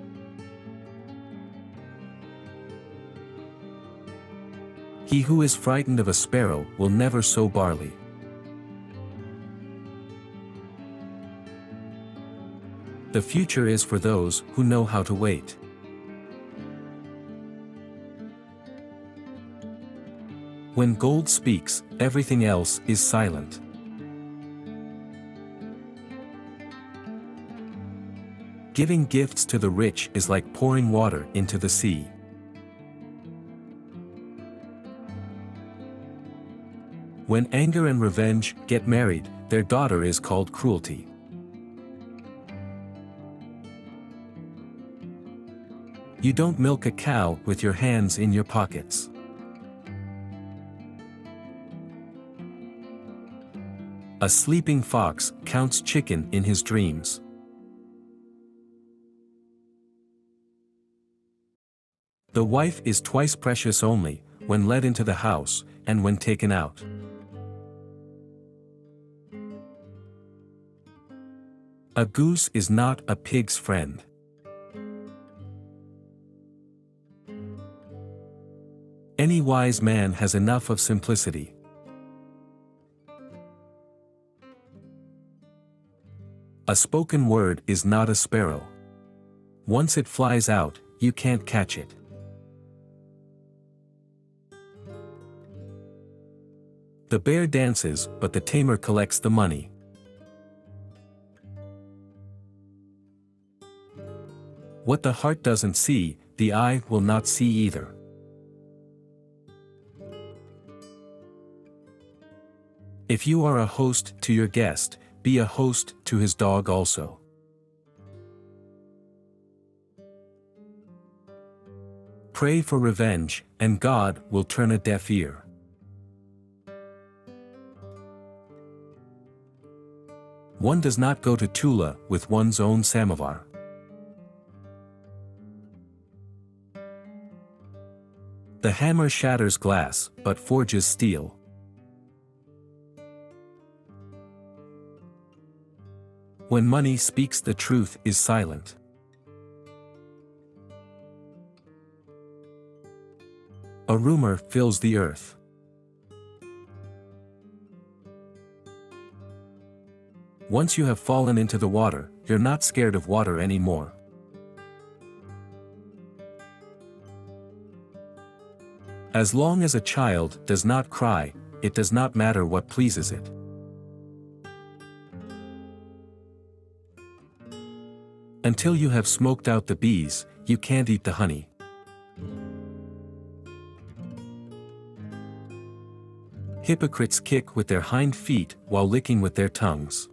He who is frightened of a sparrow will never sow barley. The future is for those who know how to wait. When gold speaks, everything else is silent. Giving gifts to the rich is like pouring water into the sea. When anger and revenge get married, their daughter is called cruelty. You don't milk a cow with your hands in your pockets. A sleeping fox counts chicken in his dreams. The wife is twice precious only, when led into the house, and when taken out. A goose is not a pig's friend. Any wise man has enough of simplicity. A spoken word is not a sparrow. Once it flies out, you can't catch it. The bear dances, but the tamer collects the money. What the heart doesn't see, the eye will not see either. If you are a host to your guest, be a host to his dog also. Pray for revenge, and God will turn a deaf ear. One does not go to Tula with one's own samovar. The hammer shatters glass, but forges steel. When money speaks, the truth is silent. A rumor fills the earth. Once you have fallen into the water, you're not scared of water anymore. As long as a child does not cry, it does not matter what pleases it. Until you have smoked out the bees, you can't eat the honey. Hypocrites kick with their hind feet while licking with their tongues.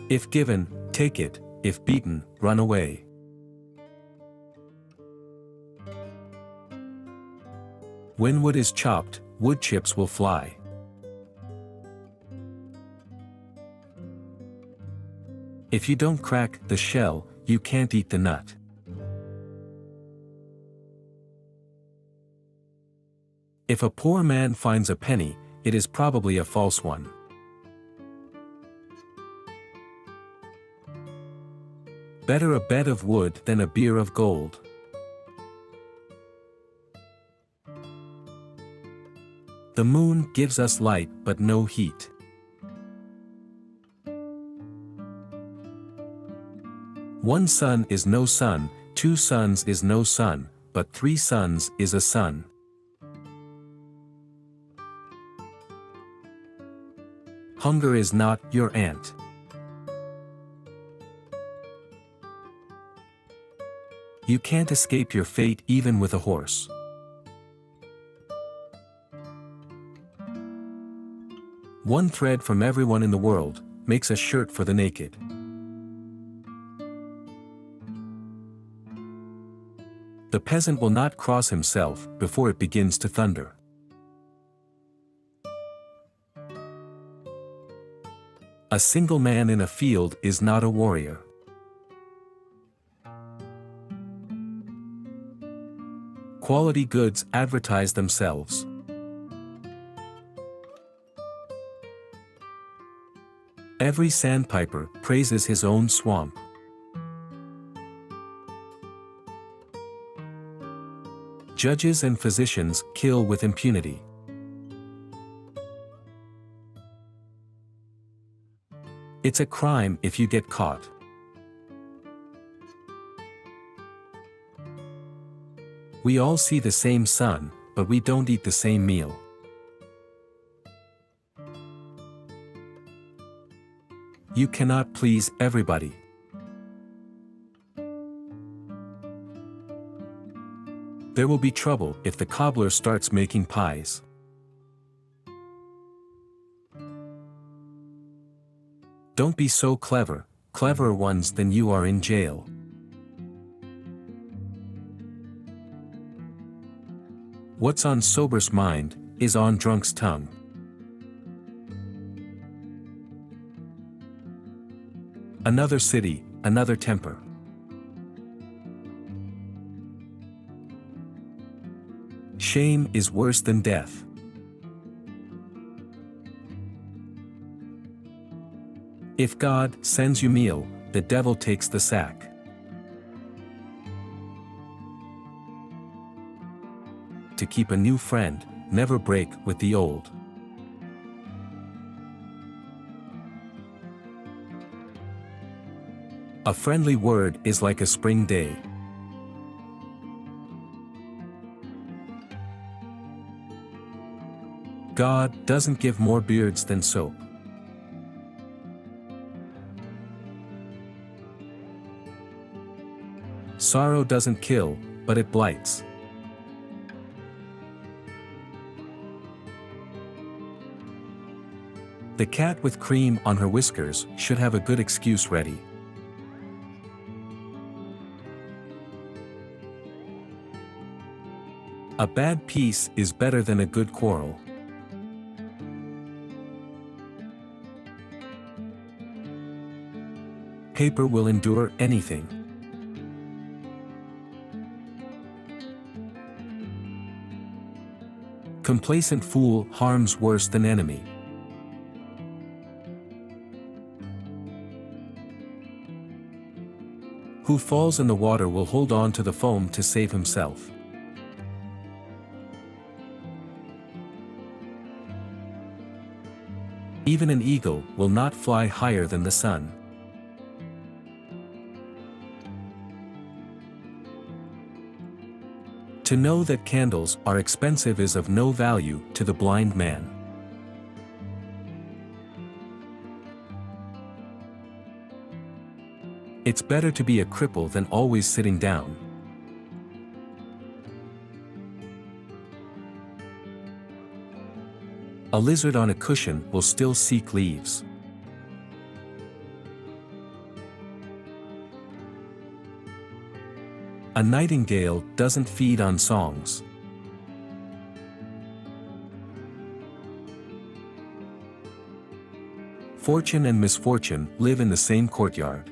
If given, take it; if beaten, run away. When wood is chopped, wood chips will fly. If you don't crack the shell, you can't eat the nut. If a poor man finds a penny, it is probably a false one. Better a bed of wood than a bier of gold. The moon gives us light but no heat. One sun is no sun, 2 suns is no sun, but 3 suns is a sun. Hunger is not your aunt. You can't escape your fate even with a horse. One thread from everyone in the world makes a shirt for the naked. The peasant will not cross himself before it begins to thunder. A single man in a field is not a warrior. Quality goods advertise themselves. Every sandpiper praises his own swamp. Judges and physicians kill with impunity. It's a crime if you get caught. We all see the same sun, but we don't eat the same meal. You cannot please everybody. There will be trouble if the cobbler starts making pies. Don't be so clever, cleverer ones than you are in jail. What's on sober's mind is on drunk's tongue. Another city, another temper. Shame is worse than death. If God sends you meal, the devil takes the sack. To keep a new friend, never break with the old. A friendly word is like a spring day. God doesn't give more beards than soap. Sorrow doesn't kill, but it blights. The cat with cream on her whiskers should have a good excuse ready. A bad peace is better than a good quarrel. Paper will endure anything. Complacent fool harms worse than enemy. Who falls in the water will hold on to the foam to save himself. Even an eagle will not fly higher than the sun. To know that candles are expensive is of no value to the blind man. It's better to be a cripple than always sitting down. A lizard on a cushion will still seek leaves. A nightingale doesn't feed on songs. Fortune and misfortune live in the same courtyard.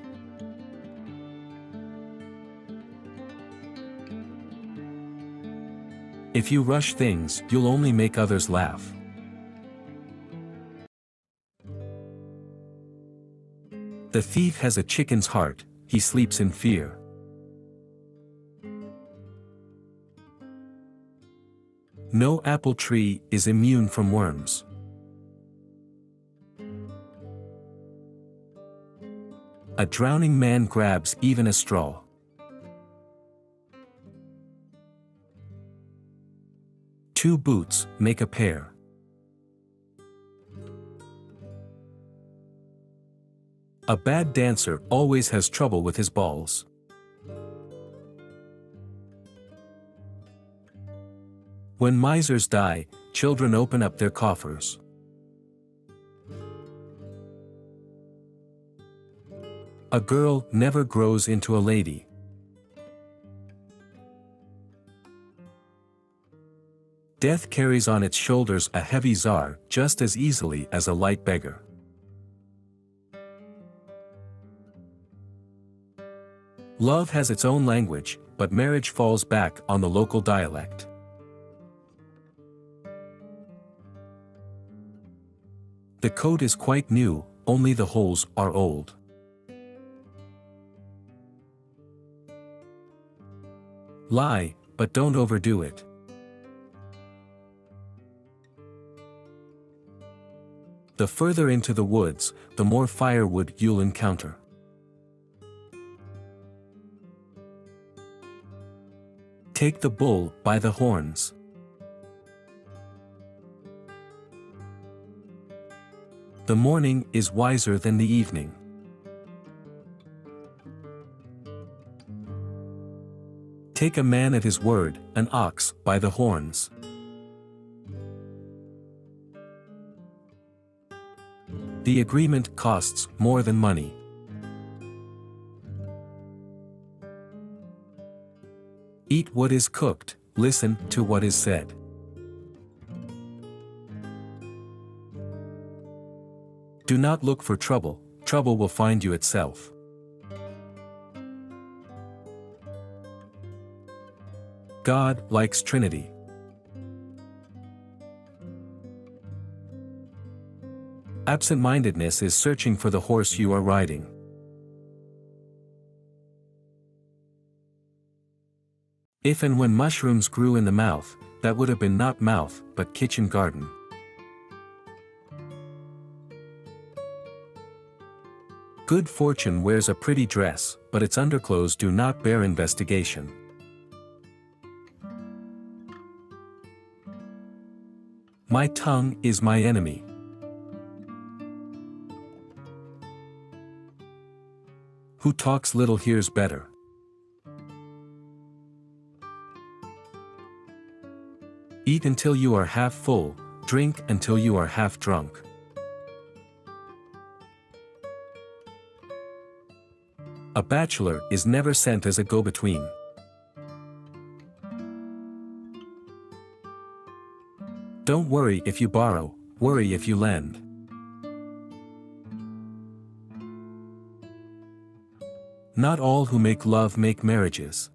If you rush things, you'll only make others laugh. The thief has a chicken's heart, he sleeps in fear. No apple tree is immune from worms. A drowning man grabs even a straw. Two boots make a pair. A bad dancer always has trouble with his balls. When misers die, children open up their coffers. A girl never grows into a lady. Death carries on its shoulders a heavy czar just as easily as a light beggar. Love has its own language, but marriage falls back on the local dialect. The coat is quite new, only the holes are old. Lie, but don't overdo it. The further into the woods, the more firewood you'll encounter. Take the bull by the horns. The morning is wiser than the evening. Take a man at his word, an ox by the horns. The agreement costs more than money. Eat what is cooked, listen to what is said. Do not look for trouble, trouble will find you itself. God likes Trinity. Absent-mindedness is searching for the horse you are riding. If and when mushrooms grew in the mouth, that would have been not mouth, but kitchen garden. Good fortune wears a pretty dress, but its underclothes do not bear investigation. My tongue is my enemy. Who talks little hears better. Eat until you are half full, drink until you are half drunk. A bachelor is never sent as a go-between. Don't worry if you borrow, worry if you lend. Not all who make love make marriages.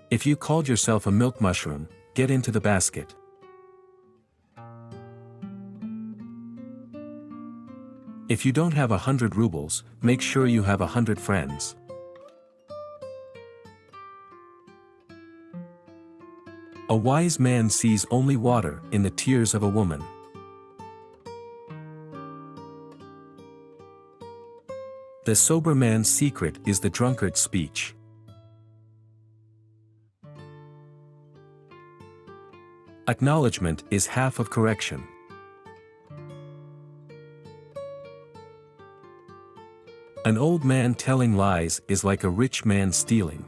If you called yourself a milk mushroom, get into the basket. If you don't have 100 rubles, make sure you have 100 friends. A wise man sees only water in the tears of a woman. The sober man's secret is the drunkard's speech. Acknowledgement is half of correction. An old man telling lies is like a rich man stealing.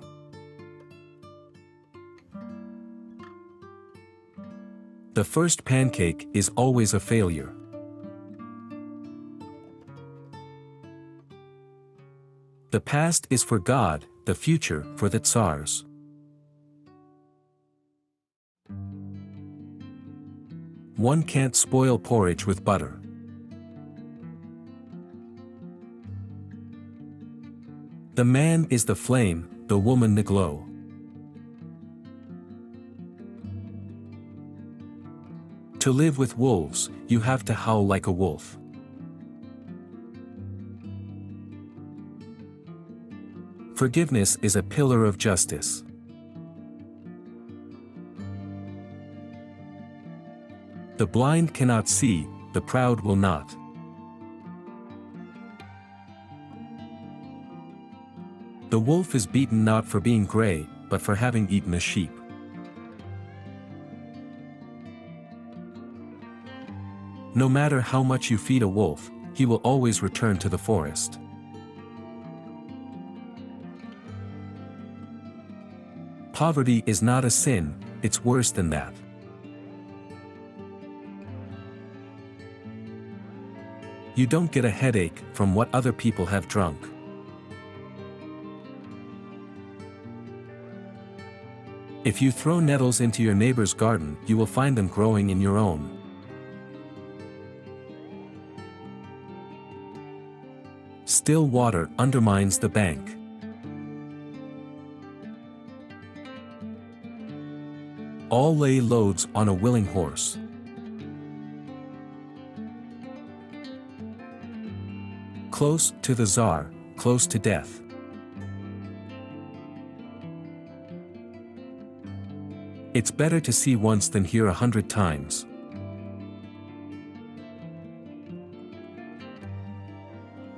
The first pancake is always a failure. The past is for God, the future for the tsars. One can't spoil porridge with butter. The man is the flame, the woman the glow. To live with wolves, you have to howl like a wolf. Forgiveness is a pillar of justice. The blind cannot see, the proud will not. The wolf is beaten not for being gray, but for having eaten a sheep. No matter how much you feed a wolf, he will always return to the forest. Poverty is not a sin, it's worse than that. You don't get a headache from what other people have drunk. If you throw nettles into your neighbor's garden, you will find them growing in your own. Still water undermines the bank. All lay loads on a willing horse. Close to the Tsar, close to death. It's better to see once than hear 100 times.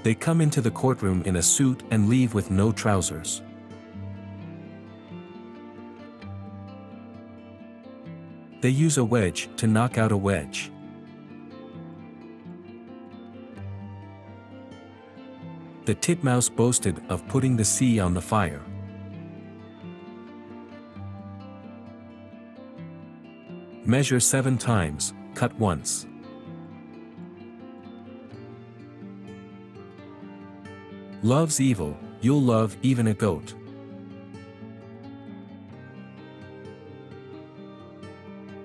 They come into the courtroom in a suit and leave with no trousers. They use a wedge to knock out a wedge. The titmouse boasted of putting the sea on the fire. Measure 7 times, cut once. Love's evil, you'll love even a goat.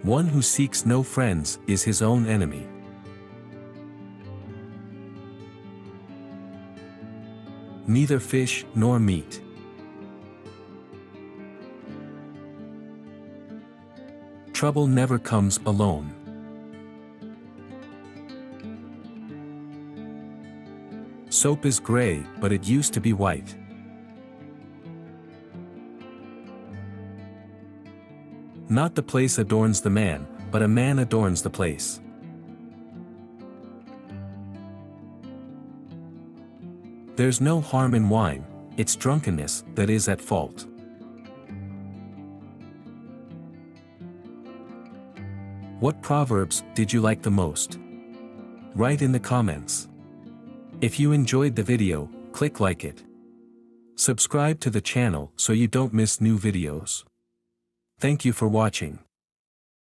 One who seeks no friends is his own enemy. Neither fish nor meat. Trouble never comes alone. Soap is gray, but it used to be white. Not the place adorns the man, but a man adorns the place. There's no harm in wine, it's drunkenness that is at fault. What proverbs did you like the most? Write in the comments. If you enjoyed the video, click like it. Subscribe to the channel so you don't miss new videos. Thank you for watching.